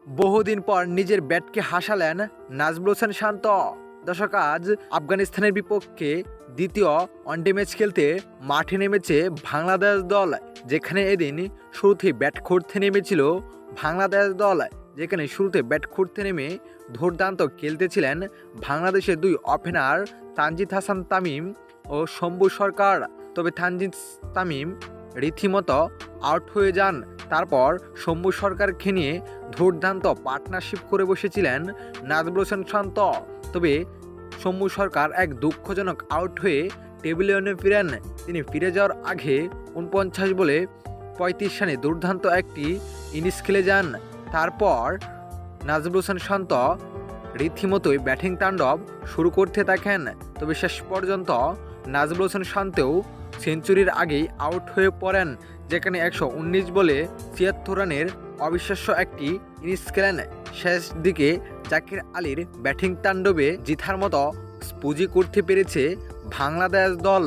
বহুদিন পর নিজের ব্যাটকে হাসালেন নাজমুল হোসেন শান্ত। দর্শক, আজ আফগানিস্তানের বিপক্ষে দ্বিতীয় ওয়ানডে ম্যাচ খেলতে মাঠে নেমেছে বাংলাদেশ দল। যেখানে এদিন শুরুতেই ব্যাট করতে নেমেছিল বাংলাদেশ দল, যেখানে শুরুতে ব্যাট করতে নেমে দুর্দান্ত খেলতেছিলেন বাংলাদেশের দুই ওপেনার তানজিদ হাসান তামিম ও শম্ভু সরকার। তবে তানজিদ তামিম রীতিমতো আউট হয়ে যান। তারপর শম্ভু সরকারকে নিয়ে দুর্দান্ত পার্টনারশিপ করে বসেছিলেন নাজমুল হোসেন শান্ত। তবে শম্ভু সরকার এক দুঃখজনক আউট হয়ে টেবিলে ফিরেন। তিনি ফিরে যাওয়ার আগে ৪৯ বলে ৩৫ রানে দুর্দান্ত একটি ইনিংস খেলে যান। তারপর নাজমুল হোসেন শান্ত রীতিমতোই ব্যাটিং তাণ্ডব শুরু করতে থাকেন। তবে শেষ পর্যন্ত নাজমুল হোসেন শান্তও সেঞ্চুরির আগেই আউট হয়ে পড়েন, যেখানে ১১৯ বলে ৭৬ রানের অবিশ্বাস্য একটি ইনিংস খেলেন। শেষ দিকে জাকির আলীর ব্যাটিং তাণ্ডবে জিতার মতো পুঁজি করতে পেরেছে বাংলাদেশ দল।